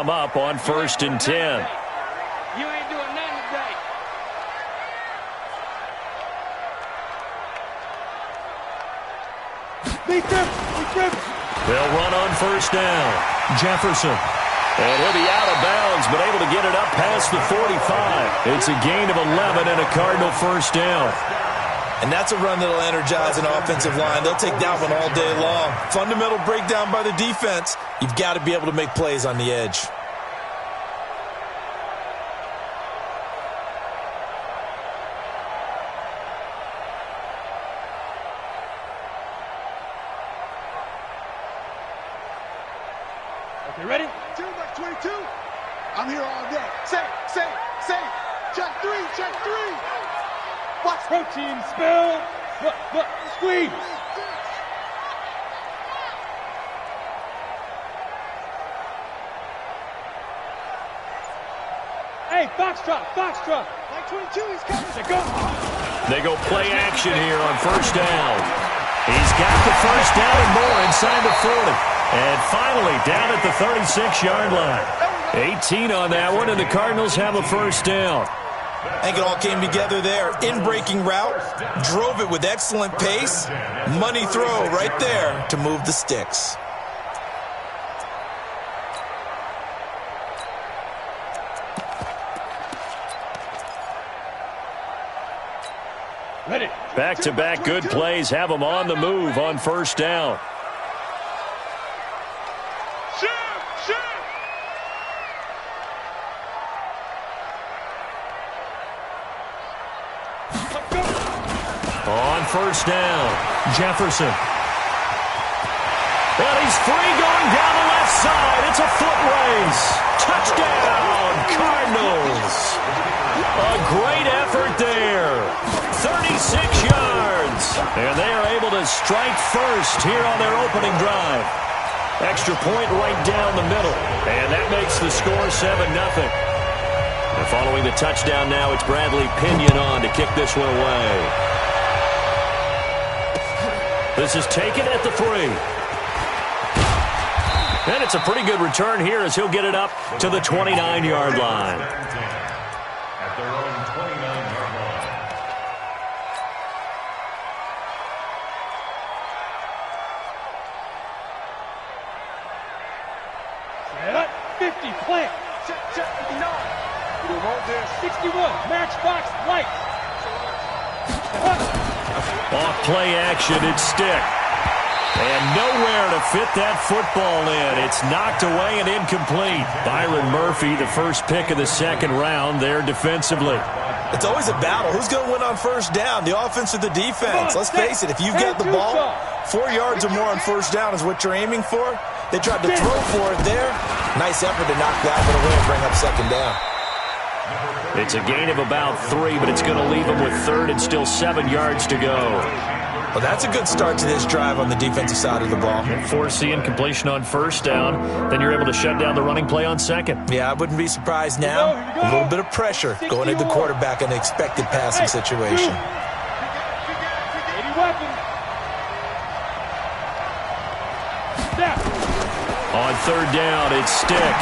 Up on 1st and 10. You ain't doing nothing today. They'll run on 1st down. Jefferson. And he'll be out of bounds, but able to get it up past the 45. It's a gain of 11 and a Cardinal 1st down. And that's a run that'll energize an offensive line. They'll take that one all day long. Fundamental breakdown by the defense. You've got to be able to make plays on the edge. Okay, ready? Two back 22. I'm here all day. Say. Check three. Watch. Protein spill. Squeeze. Hey, foxtrot. Like 22, he's coming. They go play action here on 1st down. He's got the 1st down and more inside the 40. And finally down at the 36-yard line. 18 on that one, and the Cardinals have a 1st down. I think it all came together there. In-breaking route, drove it with excellent pace. Money throw right there to move the sticks. Ready. Back-to-back good plays have them on the move on 1st down. On 1st down, Jefferson. And he's free going down the left side. It's a foot race. Touchdown, Cardinals. A great effort there. 36 yards. And they are able to strike first here on their opening drive. Extra point right down the middle. And that makes the score 7-0. And following the touchdown now, it's Bradley Pinion on to kick this one away. This is taken at the 3. And it's a pretty good return here as he'll get it up to the 29-yard line. At their own 29-yard line. Set up. 50, plant. Check, 59. We won't there. 61, matchbox, lights. Off play action, it's Stick. And nowhere to fit that football in. It's knocked away and incomplete. Byron Murphy, the first pick of the 2nd round there defensively. It's always a battle. Who's going to win on 1st down, the offense or the defense? Let's face it, if you've got the ball, 4 yards or more on 1st down is what you're aiming for. They tried to throw for it there. Nice effort to knock that one away and bring up 2nd down. It's a gain of about 3, but it's going to leave them with 3rd and still 7 yards to go. Well, that's a good start to this drive on the defensive side of the ball. Force the incompletion on 1st down, then you're able to shut down the running play on 2nd. Yeah, I wouldn't be surprised now. A little bit of pressure going at the quarterback in an expected passing situation. On 3rd down, it's Stick.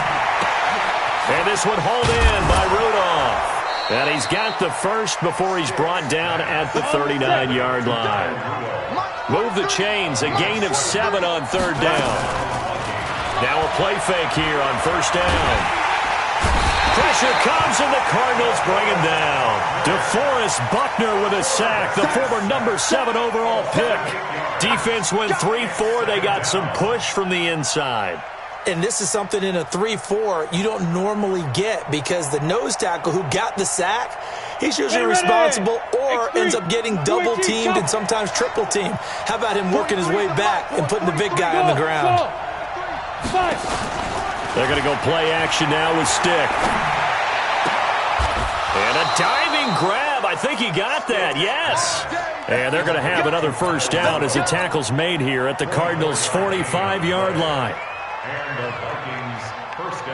And this one hauled in by Rudolph. And he's got the 1st before he's brought down at the 39-yard line. Move the chains, a gain of 7 on 3rd down. Now a play fake here on 1st down. Pressure comes and the Cardinals bring him down. DeForest Buckner with a sack, the former number 7 overall pick. Defense went 3-4. They got some push from the inside. And this is something in a 3-4 you don't normally get because the nose tackle who got the sack, he's usually responsible or ends up getting double-teamed and sometimes triple-teamed. How about him working his way back and putting the big guy on the ground? They're going to go play action now with Stick. And a diving grab. I think he got that, yes. And they're going to have another 1st down as the tackle's made here at the Cardinals' 45-yard line. And the Vikings 1st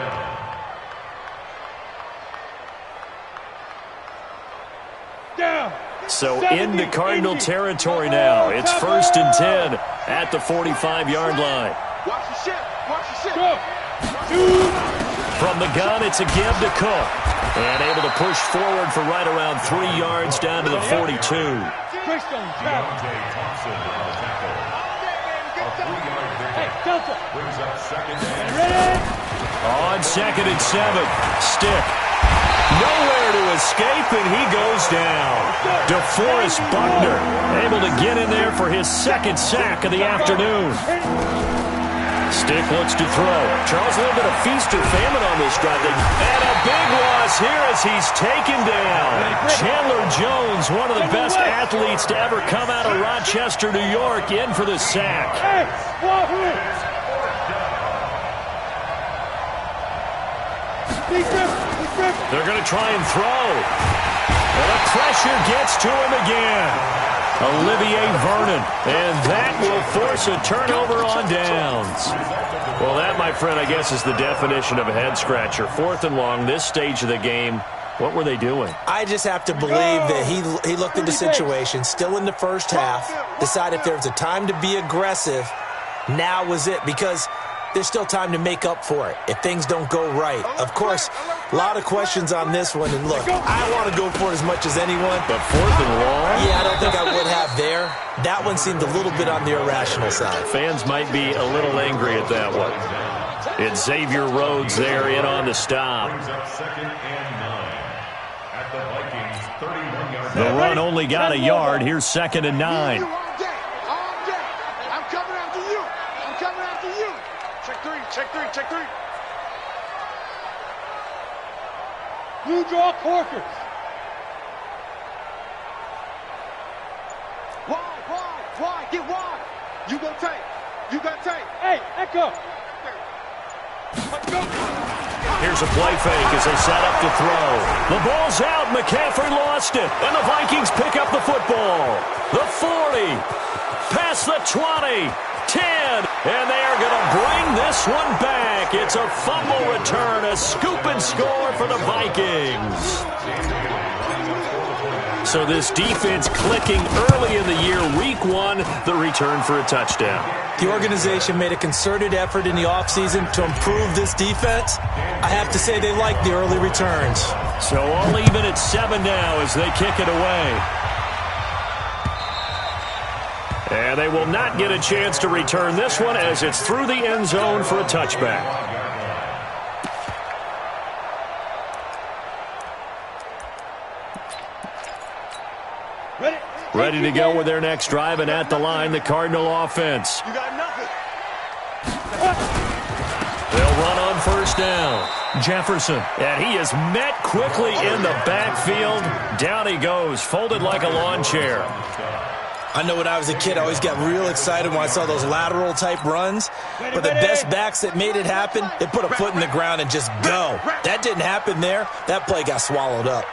down. So into Cardinal territory now. It's 1st and 10 at the 45-yard line. the gun, it's a give to Cook. And able to push forward for right around 3 yards down to the 42. Christian, travel. Hey, Delta. Brings up second and Ready? On 2nd and 7. Stick. Nowhere to escape, and he goes down. DeForest Buckner able to get in there for his 2nd sack of the afternoon. Stick looks to throw. Charles, a little bit of feast or famine on this drive. And a big loss here as he's taken down. Chandler Jones, one of the best athletes to ever come out of Rochester, New York, in for the sack. Hey, Wahoo! They're going to try and throw. And the pressure gets to him again. Olivier Vernon. And that will force a turnover on downs. Well, that, my friend, I guess is the definition of a head-scratcher. 4th and long, this stage of the game. What were they doing? I just have to believe that he looked at the situation, still in the first half, decided if there was a time to be aggressive, now was it, because there's still time to make up for it if things don't go right. Of course, a lot of questions on this one, and look, I want to go for it as much as anyone. But 4th and long? Yeah, I don't think I would have there. That one seemed a little bit on the irrational side. Fans might be a little angry at that one. It's Xavier Rhodes there in on the stop. brings up second and 9 at the Vikings 31-yard The line. run only got a yard. Here's 2nd and 9. All day, all day. I'm coming after you. I'm coming after you. Check 3, check 3, check 3. Blue draw Corkers. Wide, get wide. You gonna take. You gonna take. Hey, Echo. Here's a play fake as they set up to throw. The ball's out. McCaffrey lost it. And the Vikings pick up the football. The 40. Past the 20. 10. And they are going to bring this one back. It's a fumble return. A scoop and score for the Vikings. So this defense clicking early in the year. Week 1, the return for a touchdown. The organization made a concerted effort in the offseason to improve this defense. I have to say they like the early returns. So all even at 7 now as they kick it away. And they will not get a chance to return this one as it's through the end zone for a touchback. Ready to go with their next drive, and at the line, the Cardinal offense. You got nothing. They'll run on first down. Jefferson, and he is met quickly in the backfield. Down he goes, folded like a lawn chair. I know when I was a kid, I always got real excited when I saw those lateral-type runs. But the best backs that made it happen, they put a foot in the ground and just go. That didn't happen there. That play got swallowed up.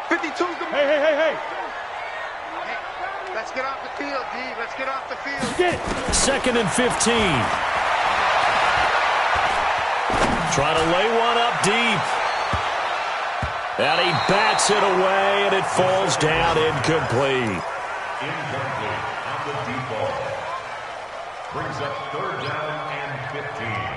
52's the... Hey. Let's get off the field, D. Let's get off the field. Get it. 2nd and 15. Trying to lay one up deep. And he bats it away, and it falls down incomplete. Incomplete on the deep ball. Brings up 3rd down and 15.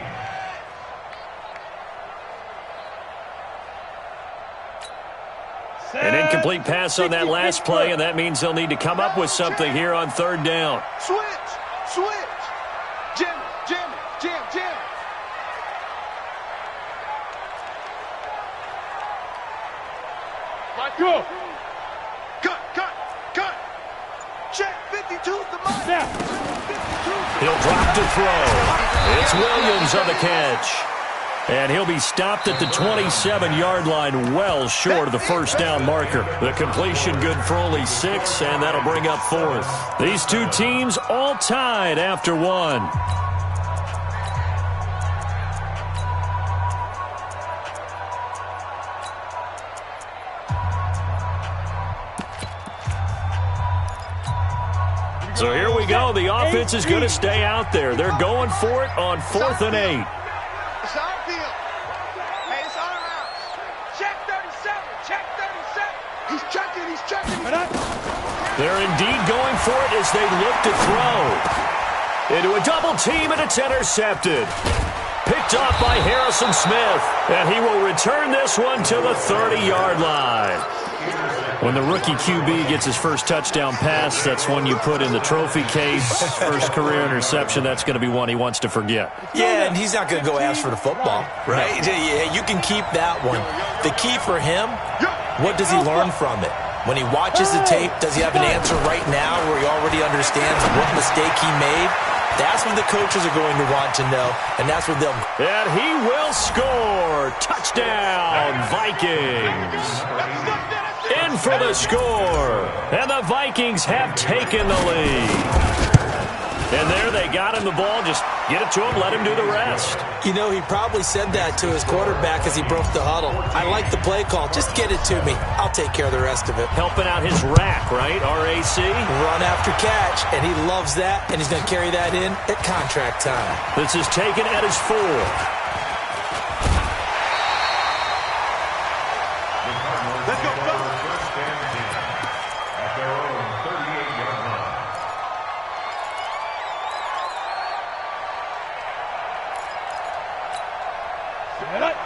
An incomplete pass on that last play, and that means they'll need to come up with something here on 3rd down. Switch. Jam. Go. Cut. Check 52's the money. Now. He'll drop to throw. It's Williams on the catch. And he'll be stopped at the 27-yard line, well short of the first down marker. The completion good for only 6, and that'll bring up 4th. These two teams all tied after 1. So here we go. The offense is going to stay out there. They're going for it on 4th and 8. It's outfield. Hey, it's all around. Check 37. He's checking. They're indeed going for it as they look to throw. Into a double team, and it's intercepted. Picked picked off by Harrison Smith. And he will return this one to the 30-yard line. When the rookie QB gets his first touchdown pass, that's one you put in the trophy case. First career interception, that's going to be one he wants to forget. Yeah, and he's not going to go ask for the football, right? Yeah, you can keep that one. The key for him, what does he learn from it? When he watches the tape, does he have an answer right now where he already understands what mistake he made? That's what the coaches are going to want to know, and that's what they'll... And he will score. Touchdown, Vikings. In for the score. And the Vikings have taken the lead. And there they got him the ball. Just get it to him, let him do the rest. You know, he probably said that to his quarterback as he broke the huddle. I like the play call. Just get it to me. I'll take care of the rest of it. Helping out his rack, right? RAC. Run after catch, and he loves that, and he's going to carry that in at contract time. This is taken at his 4. Let's go, go. First and 10 at their own 38-yard line.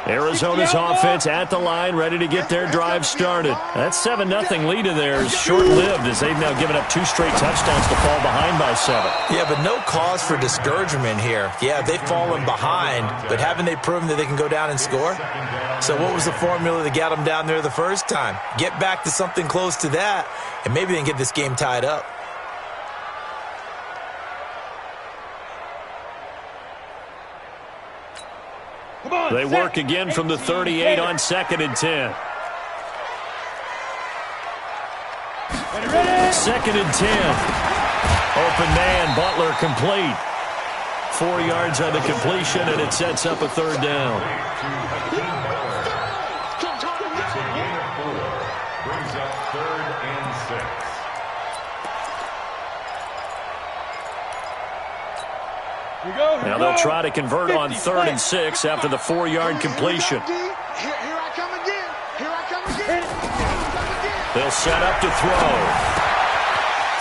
Arizona's offense at the line, ready to get their drive started. That 7-0 lead of theirs short-lived as they've now given up 2 straight touchdowns to fall behind by 7. Yeah, but no cause for discouragement here. Yeah, they've fallen behind, but haven't they proven that they can go down and score? So what was the formula that got them down there the first time? Get back to something close to that, and maybe they can get this game tied up. They work again from the 38 on 2nd and 10. 2nd and 10. Open man, Butler complete. 4 yards on the completion, and it sets up a 3rd down. It's a gain of 4. Brings up 3rd and 6. Now they'll try to convert on 3rd and 6 after the 4-yard completion. Here I come again. Here I come again. They'll set up to throw.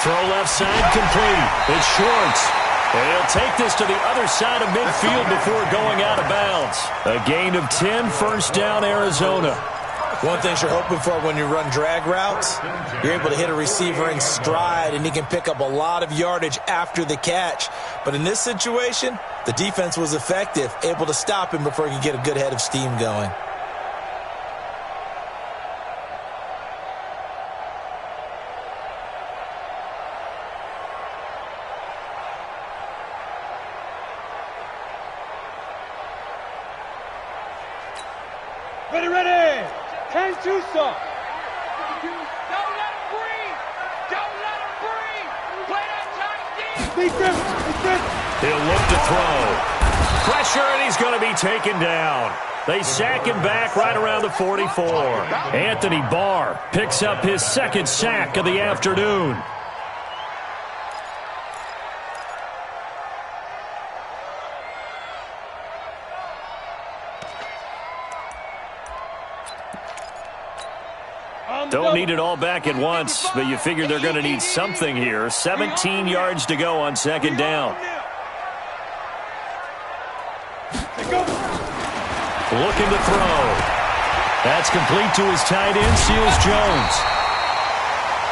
Throw left side complete. It's Schwartz. And he'll take this to the other side of midfield before going out of bounds. A gain of 10, first down, Arizona. One thing you're hoping for when you run drag routes, you're able to hit a receiver in stride, and he can pick up a lot of yardage after the catch. But in this situation, the defense was effective, able to stop him before he could get a good head of steam going. Ready. 10 Tucson. Don't let him breathe. Don't let him breathe. Play that tight deep. He'll look to throw. Pressure, and he's going to be taken down. They sack him back right around the 44. Anthony Barr picks up his 2nd sack of the afternoon. Don't need it all back at once, but you figure they're going to need something here. 17 yards to go on 2nd down. Looking to throw. That's complete to his tight end, Seals Jones.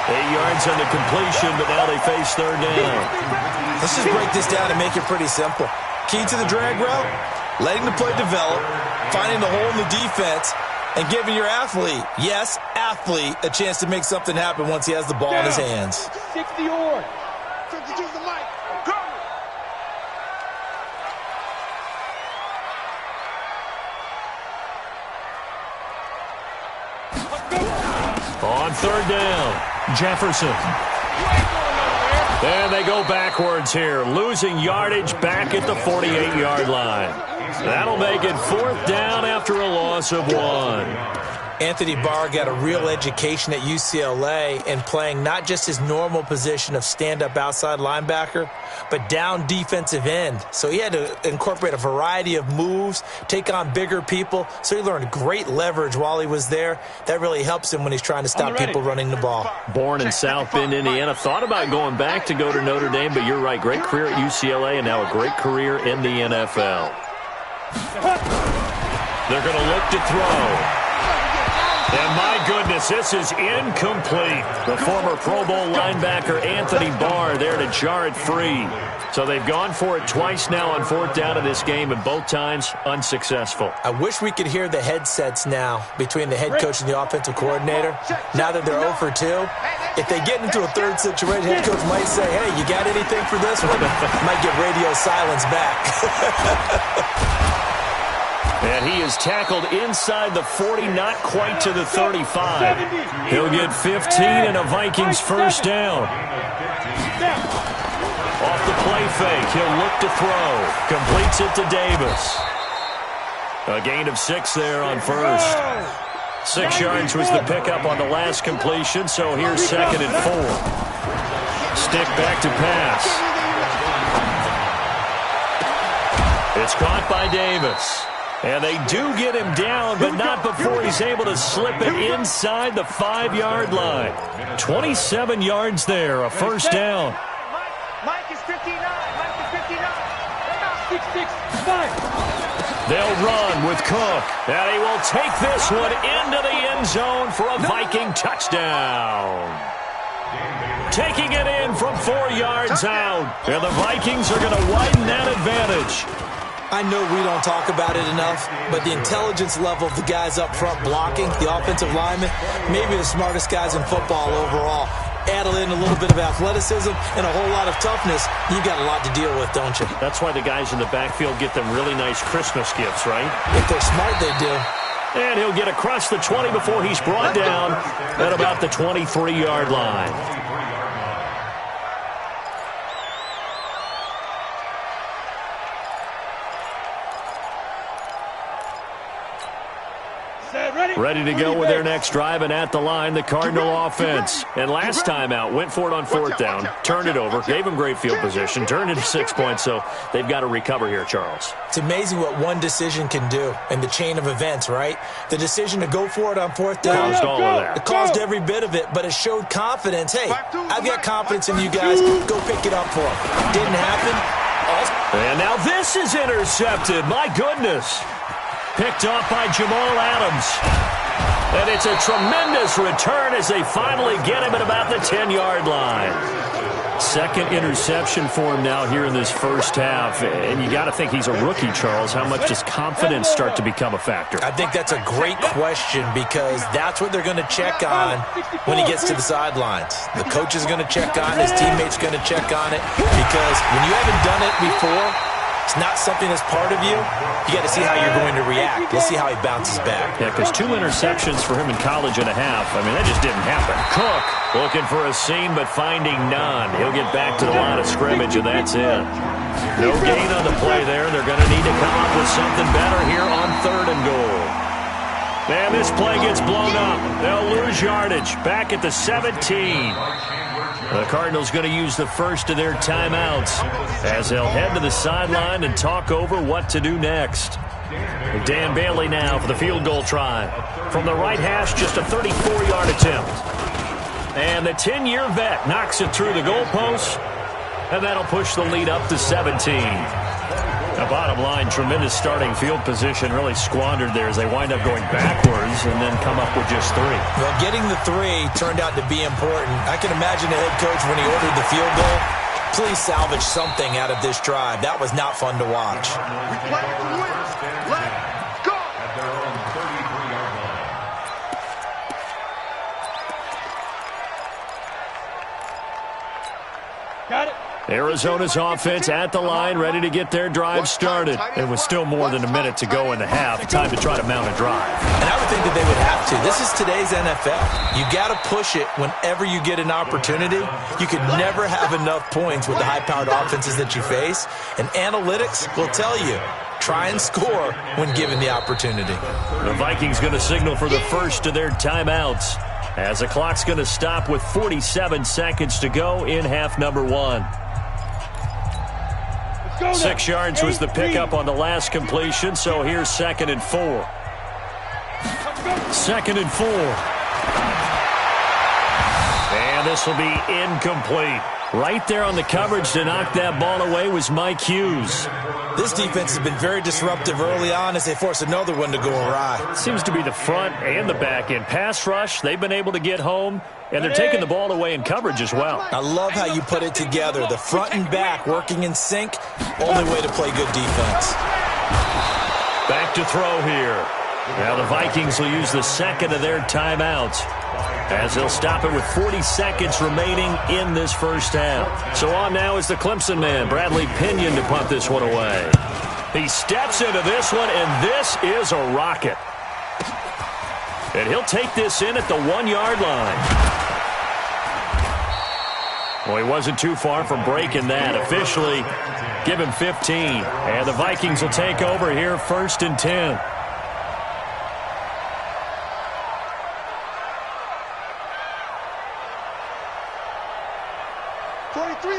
8 yards on the completion, but now they face 3rd down. Let's just break this down and make it pretty simple. Key to the drag route, letting the play develop, finding the hole in the defense, and giving your athlete, yes, athlete, a chance to make something happen once he has the ball in his hands. 60 yards. 52's the mic. Go! On 3rd down, Jefferson. And they go backwards here, losing yardage back at the 48-yard line. That'll make it 4th down after a loss of 1. Anthony Barr got a real education at UCLA in playing not just his normal position of stand-up outside linebacker, but down defensive end. So he had to incorporate a variety of moves, take on bigger people. So he learned great leverage while he was there. That really helps him when he's trying to stop people running the ball. Born in South Bend, Indiana. Thought about going back to go to Notre Dame, but you're right. Great career at UCLA and now a great career in the NFL. They're going to look to throw. And my goodness, this is incomplete. The former Pro Bowl linebacker Anthony Barr there to jar it free. So they've gone for it twice now on fourth down in this game, and both times unsuccessful. I wish we could hear the headsets now between the head coach and the offensive coordinator. Now that they're 0 for 2, if they get into a third situation, head coach might say, hey, you got anything for this one? Might get radio silence back. And he is tackled inside the 40, not quite to the 35. He'll get 15 and a Vikings first down. Off the play fake, he'll look to throw. Completes it to Davis. A gain of 6 there on first. 6 yards was the pickup on the last completion, so here's 2nd and 4. Stick back to pass. It's caught by Davis. And they do get him down, but not before he's able to slip it inside the 5-yard line. 27 yards there, a first down. Mike is 59. Mike is 59. 6-6-5. They'll run with Cook, and he will take this one into the end zone for a Viking touchdown. Taking it in from 4 yards out, and the Vikings are going to widen that advantage. I know we don't talk about it enough, but the intelligence level of the guys up front blocking, the offensive linemen, maybe the smartest guys in football overall. Add in a little bit of athleticism and a whole lot of toughness, you've got a lot to deal with, don't you? That's why the guys in the backfield get them really nice Christmas gifts, right? If they're smart, they do. And he'll get across the 20 before he's brought down at about the 23-yard line. Ready to go with their next drive, and at the line, the Cardinal offense. And last time out, went for it on fourth down, turned it over, gave them great field position, turned it to 6 points, so they've got to recover here, Charles. It's amazing what one decision can do in the chain of events, right? The decision to go for it on fourth down. Caused all of that. It caused every bit of it, but it showed confidence. Hey, I've got confidence in you guys. Go pick it up for them. Didn't happen. And now this is intercepted. My goodness. Picked off by Jamal Adams. And it's a tremendous return as they finally get him at about the 10-yard line. Second interception for him now here in this first half. And you got to think he's a rookie, Charles. How much does confidence start to become a factor? I think that's a great question because that's what they're going to check on when he gets to the sidelines. The coach is going to check on it. His teammates going to check on it because when you haven't done it before, it's not something that's part of you. You got to see how you're going to react. Let's see how he bounces back. Yeah, because 2 interceptions for him in college and a half. I mean, that just didn't happen. Cook looking for a seam, but finding none. He'll get back to the line of scrimmage, and that's it. No gain on the play there. They're going to need to come up with something better here on 3rd and goal. And this play gets blown up. They'll lose yardage. Back at the 17. The Cardinals going to use the first of their timeouts as they'll head to the sideline and talk over what to do next. Dan Bailey now for the field goal try. From the right hash, just a 34-yard attempt. And the 10-year vet knocks it through the goalpost, and that'll push the lead up to 17. The bottom line, tremendous starting field position, really squandered there as they wind up going backwards and then come up with just 3. Well, getting the 3 turned out to be important. I can imagine the head coach when he ordered the field goal, please salvage something out of this drive. That was not fun to watch. We play to win. Let's go. At their own 33-yard line. Got it. Arizona's offense at the line, ready to get their drive started. And with still more than a minute to go in the half, time to try to mount a drive. And I would think that they would have to. This is today's NFL. You got to push it whenever you get an opportunity. You can never have enough points with the high-powered offenses that you face. And analytics will tell you, try and score when given the opportunity. The Vikings going to signal for the first of their timeouts as the clock's going to stop with 47 seconds to go in half number 1. 6 yards was the pickup on the last completion, so here's 2nd and 4. 2nd and 4. And this will be incomplete. Right there on the coverage to knock that ball away was Mike Hughes. This defense has been very disruptive early on as they force another one to go awry. Seems to be the front and the back end. Pass rush, they've been able to get home, and they're taking the ball away in coverage as well. I love how you put it together. The front and back working in sync, only way to play good defense. Back to throw here. Now the Vikings will use the second of their timeouts as they'll stop it with 40 seconds remaining in this first half. So on now is the Clemson man, Bradley Pinion, to punt this one away. He steps into this one, and this is a rocket. And he'll take this in at the 1-yard line. Well, he wasn't too far from breaking that. Officially, give him 15. And the Vikings will take over here, 1st and 10.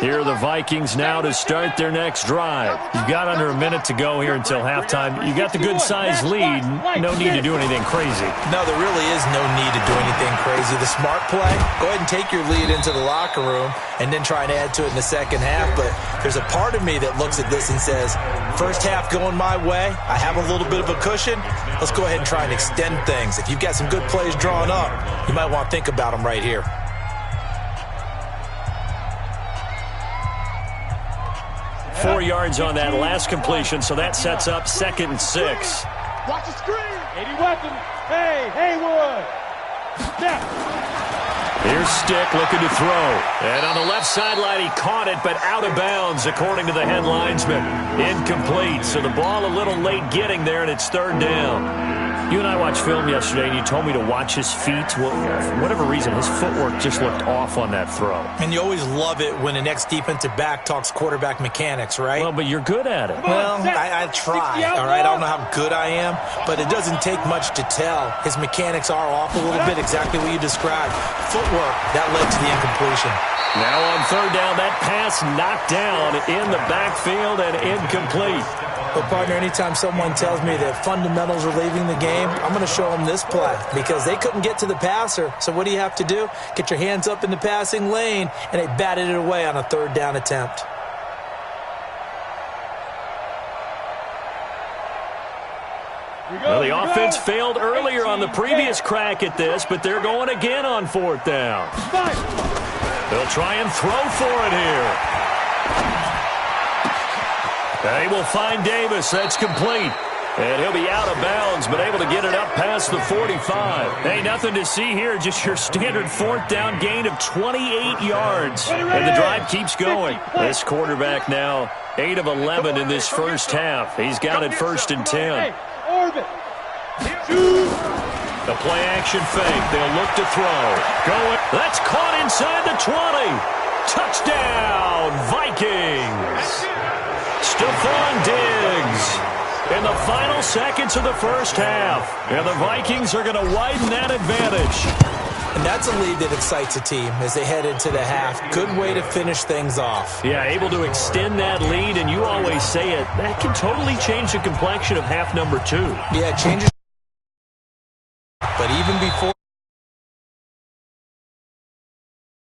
Here are the Vikings now to start their next drive. You've got under a minute to go here until halftime. You've got the good-sized lead. No need to do anything crazy. No, there really is no need to do anything crazy. The smart play, go ahead and take your lead into the locker room and then try and add to it in the second half. But there's a part of me that looks at this and says, first half going my way, I have a little bit of a cushion. Let's go ahead and try and extend things. If you've got some good plays drawn up, you might want to think about them right here. 4 yards on that last completion, so that sets up 2nd and 6. Watch the screen. 80 weapons. Hey, Haywood. Snap. Here's Stick looking to throw. And on the left sideline, he caught it, but out of bounds, according to the head linesman. Incomplete, so the ball a little late getting there, and it's 3rd down. You and I watched film yesterday, and you told me to watch his feet. Well, for whatever reason, his footwork just looked off on that throw. And you always love it when the next defensive back talks quarterback mechanics, right? Well, but you're good at it. Well, I try, all right? I don't know how good I am, but it doesn't take much to tell. His mechanics are off a little bit, exactly what you described. Footwork, that led to the incompletion. Now on 3rd down, that pass knocked down in the backfield and incomplete. But, partner, anytime someone tells me that fundamentals are leaving the game, I'm going to show them this play because they couldn't get to the passer. So what do you have to do? Get your hands up in the passing lane, and they batted it away on a 3rd down attempt. Well, the offense failed earlier on the previous crack at this, but they're going again on 4th down. They'll try and throw for it here. They will find Davis. That's complete. And he'll be out of bounds, but able to get it up past the 45. Hey, nothing to see here. Just your standard 4th down gain of 28 yards. And the drive keeps going. This quarterback now 8 of 11 in this first half. He's got it 1st and 10. The play action fake. They'll look to throw. Going. That's caught inside the 20. Touchdown, Vikings. Stephon Diggs in the final seconds of the first half. And the Vikings are going to widen that advantage. And that's a lead that excites a team as they head into the half. Good way to finish things off. Yeah, able to extend that lead, and you always say it, that can totally change the complexion of half number 2. Yeah, it changes. But even before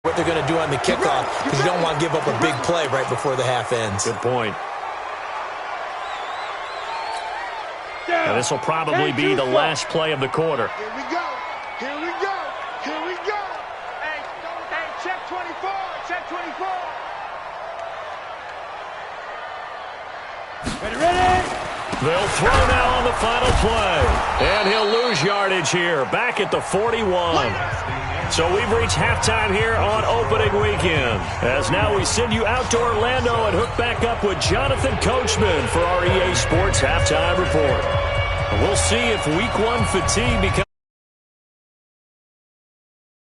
what they're going to do on the kickoff, because you don't want to give up a big play right before the half ends. Good point. Now, this will probably be the last play of the quarter. Here we go. Here we go. Here we go. Hey, check 24. Check 24. Ready? They'll throw now on the final play. And he'll lose yardage here, back at the 41. So we've reached halftime here on opening weekend. As now we send you out to Orlando and hook back up with Jonathan Coachman for our EA Sports Halftime Report. We'll see if Week 1 fatigue becomes